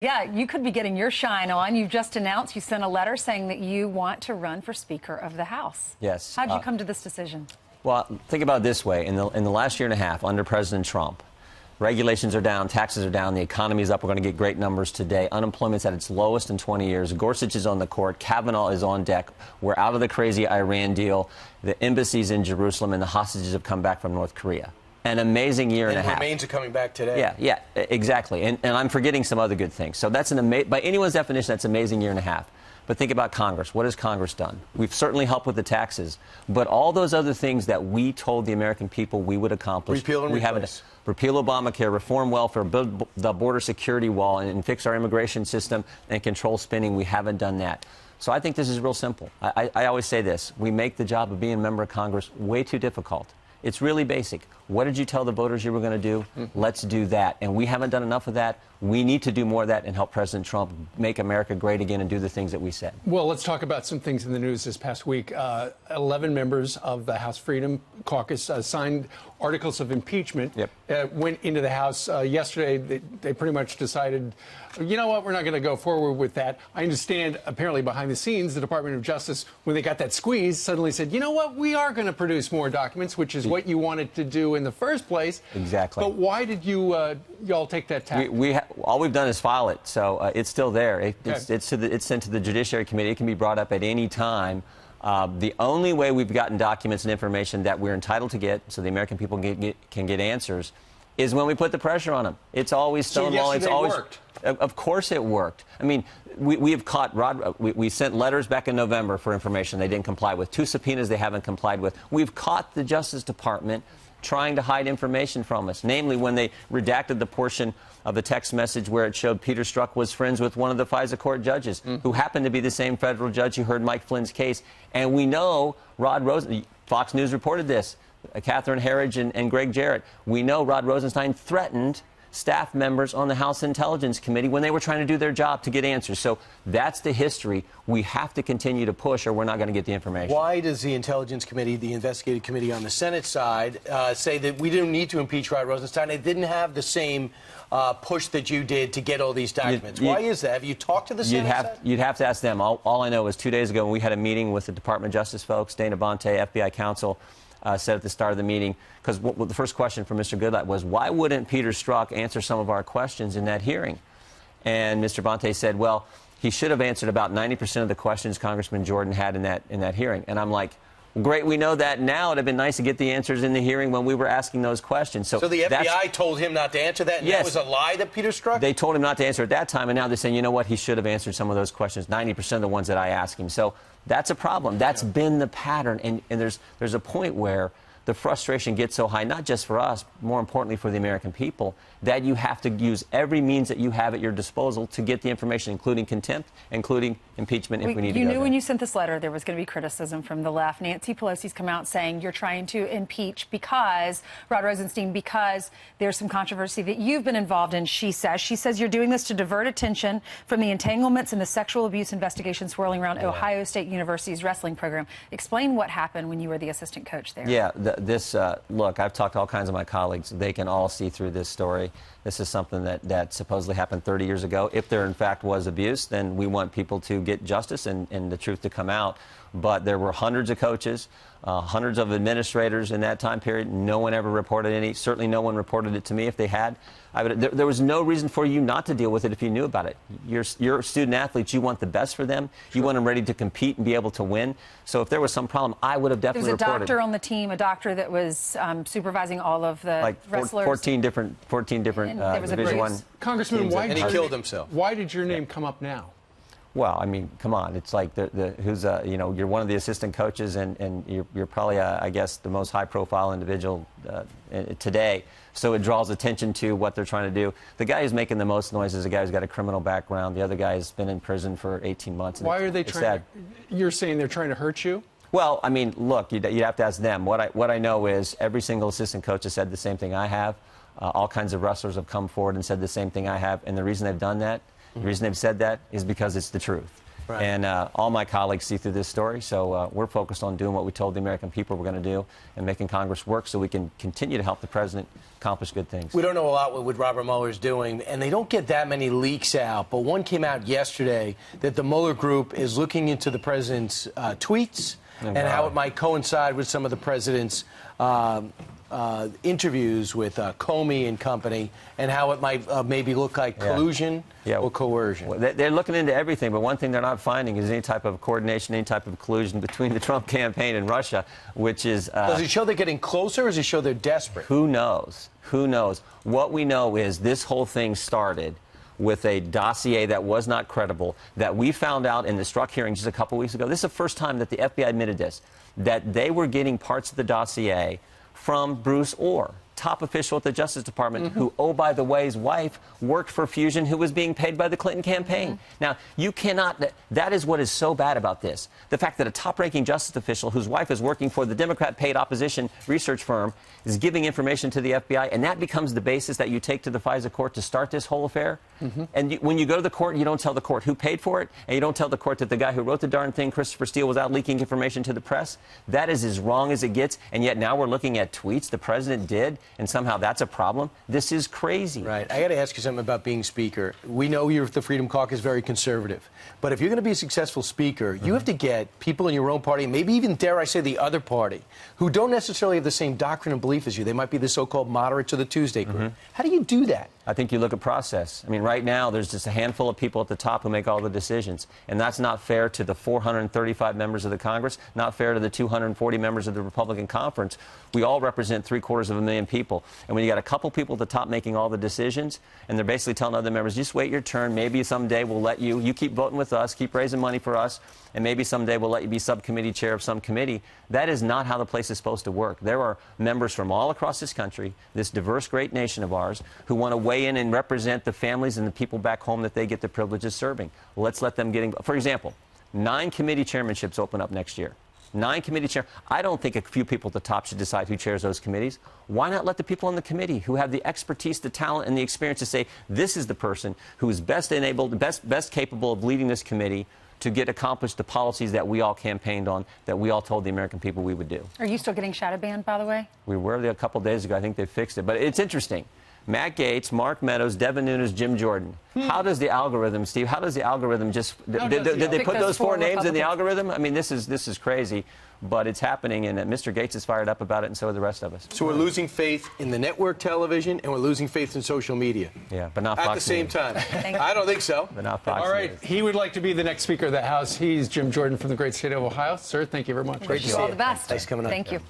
Yeah, you could be getting your shine on. You've just announced, you sent a letter saying that you want to run for Speaker of the House. Yes. How did you come to this decision? Well, think about it this way. In the last year and a half, under President Trump, regulations are down, taxes are down, the economy is up. We're going to get great numbers today. Unemployment's at its lowest in 20 years. Gorsuch is on the court. Kavanaugh is on deck. We're out of the crazy Iran deal. The embassy's in Jerusalem, and the hostages have come back from North Korea. An amazing year and a half. And remains are coming back today. Yeah, exactly. And I'm forgetting some other good things. So that's by anyone's definition, that's an amazing year and a half. But think about Congress. What has Congress done? We've certainly helped with the taxes. But all those other things that we told the American people we would accomplish, repeal and we replace. haven't. Repeal Obamacare, reform welfare, build the border security wall, and fix our immigration system and control spending. We haven't done that. So I think this is real simple. I always say this. We make the job of being a member of Congress way too difficult. It's really basic. What did you tell the voters you were going to do? Let's do that. And we haven't done enough of that. We need to do more of that and help President Trump make America great again and do the things that we said. Well, let's talk about some things in the news this past week. 11 members of the House Freedom Caucus signed articles of impeachment. Went into the House yesterday. They pretty much decided, you know what, we're not going to go forward with that. I understand, apparently behind the scenes, the Department of Justice, when they got that squeeze, suddenly said, you know what, we are going to produce more documents, which is what you wanted to do in the first place. Exactly. But why did you y'all take that tack? All we've done is file it, so it's still there. It's sent to the Judiciary Committee. It can be brought up at any time. The only way we've gotten documents and information that we're entitled to get, so the American people can get answers, is when we put the pressure on them. It's always stonewall. So it's always worked. Of course it worked. I mean, we have caught Rod. We sent letters back in November for information they didn't comply with. 2 subpoenas they haven't complied with. We've caught the Justice Department trying to hide information from us, namely when they redacted the portion of the text message where it showed Peter Strzok was friends with one of the FISA court judges, who happened to be the same federal judge who heard Mike Flynn's case. And we know Rod Rosenstein, Fox News reported this, Catherine Herridge and Greg Jarrett. We know Rod Rosenstein threatened staff members on the House Intelligence Committee when they were trying to do their job to get answers. So that's the history. We have to continue to push or we're not going to get the information. Why does the Intelligence Committee, the investigative committee on the Senate side, say that we didn't need to impeach Rod Rosenstein? They didn't have the same push that you did to get all these documents. Why is that? Have you talked to the Senate side? You'd have to ask them. All I know is 2 days ago when we had a meeting with the Department of Justice folks, Dana Bonte, FBI counsel, said at the start of the meeting, because the first question from Mr. Goodlatte was, why wouldn't Peter Strzok answer some of our questions in that hearing? And Mr. Bonte said, well, he should have answered about 90% of the questions Congressman Jordan had in that hearing. And I'm like, great, we know that now. It would have been nice to get the answers in the hearing when we were asking those questions. So the FBI told him not to answer that, and that was a lie that Peter Strzok? They told him not to answer at that time, and now they're saying, you know what, he should have answered some of those questions, 90% of the ones that I asked him. So that's a problem. That's been the pattern, and there's a point where the frustration gets so high, not just for us, more importantly for the American people, that you have to use every means that you have at your disposal to get the information, including contempt, including impeachment if we need to go You knew there. when you sent this letter there was going to be criticism from the left. Nancy Pelosi's come out saying you're trying to impeach because, Rod Rosenstein, because there's some controversy that you've been involved in, she says. She says you're doing this to divert attention from the entanglements in the sexual abuse investigation swirling around Ohio State University's wrestling program. Explain what happened when you were the assistant coach there. Yeah, look, I've talked to all kinds of my colleagues. They can all see through this story. This is something that supposedly happened 30 years ago. If there, in fact, was abuse, then we want people to get justice and the truth to come out. But there were hundreds of coaches, hundreds of administrators in that time period. No one ever reported any. Certainly no one reported it to me if they had. There was no reason for you not to deal with it if you knew about it. You're student athletes. You want the best for them. You want them ready to compete and be able to win. So if there was some problem, I would have definitely reported. There was a doctor on the team, a doctor that was supervising all of the wrestlers. 14 different Division I. Congressman, and he killed himself. Why did your name come up now? Well, I mean, come on. It's like you're one of the assistant coaches, and you're probably, I guess, the most high-profile individual today. So it draws attention to what they're trying to do. The guy who's making the most noise is a guy who's got a criminal background. The other guy has been in prison for 18 months. Why are they trying to? You're saying they're trying to hurt you? Well, I mean, look, you'd have to ask them. What I know is every single assistant coach has said the same thing I have. All kinds of wrestlers have come forward and said the same thing I have. And the reason they've done that, the reason they've said that is because it's the truth. Right. And all my colleagues see through this story. So we're focused on doing what we told the American people we're going to do and making Congress work so we can continue to help the president accomplish good things. We don't know a lot what Robert Mueller is doing, and they don't get that many leaks out. But one came out yesterday that the Mueller group is looking into the president's tweets and how it might coincide with some of the president's interviews with Comey and company, and how it might maybe look like collusion or coercion. Well, they're looking into everything, but one thing they're not finding is any type of coordination, any type of collusion between the Trump campaign and Russia, which is... Does it show they're getting closer, or does it show they're desperate? Who knows? Who knows? What we know is this whole thing started with a dossier that was not credible, that we found out in the Strzok hearing just a couple weeks ago. This is the first time that the FBI admitted this, that they were getting parts of the dossier from Bruce Orr, top official at the Justice Department, who, oh, by the way, his wife worked for Fusion, who was being paid by the Clinton campaign. Now, you cannot, that is what is so bad about this. The fact that a top-ranking justice official whose wife is working for the Democrat-paid opposition research firm is giving information to the FBI, and that becomes the basis that you take to the FISA court to start this whole affair. And when you go to the court, you don't tell the court who paid for it, and you don't tell the court that the guy who wrote the darn thing, Christopher Steele, was out leaking information to the press. That is as wrong as it gets, and yet now we're looking at tweets the president did, and somehow that's a problem. This is crazy. Right. I got to ask you something about being Speaker. We know you're the Freedom Caucus very conservative, but if you're going to be a successful Speaker, you have to get people in your own party, maybe even, dare I say, the other party, who don't necessarily have the same doctrine and belief as you. They might be the so-called moderates of the Tuesday group. How do you do that? I think you look at process. I mean, right now, there's just a handful of people at the top who make all the decisions. And that's not fair to the 435 members of the Congress, not fair to the 240 members of the Republican Conference. We all represent 750,000 people. And when you got a couple people at the top making all the decisions, and they're basically telling other members, just wait your turn, maybe someday we'll let you keep voting with us, keep raising money for us, and maybe someday we'll let you be subcommittee chair of some committee. That is not how the place is supposed to work. There are members from all across this country, this diverse, great nation of ours, who want to weigh in and represent the families and the people back home that they get the privilege of serving. Let's let them get involved. For example, 9 committee chairmanships open up next year. 9 committee chair. I don't think a few people at the top should decide who chairs those committees. Why not let the people on the committee who have the expertise, the talent, and the experience to say, this is the person who is best enabled, best capable of leading this committee to get accomplished the policies that we all campaigned on, that we all told the American people we would do. Are you still getting shadow banned, by the way? We were there a couple days ago. I think they fixed it. But it's interesting. Matt Gaetz, Mark Meadows, Devin Nunes, Jim Jordan. How does the algorithm, Steve, how does the algorithm just... Did they put those 4 names in the algorithm? I mean, this is crazy. But it's happening, and Mr. Gaetz is fired up about it, and so are the rest of us. So we're losing faith in the network television, and we're losing faith in social media. Yeah, but not Fox at the same News. time. I don't think so. But not Fox All right, News. he would like to be the next Speaker of the House. He's Jim Jordan from the great state of Ohio. Sir, thank you very much. Great to see All you. the best. Thanks for coming on. Thank you.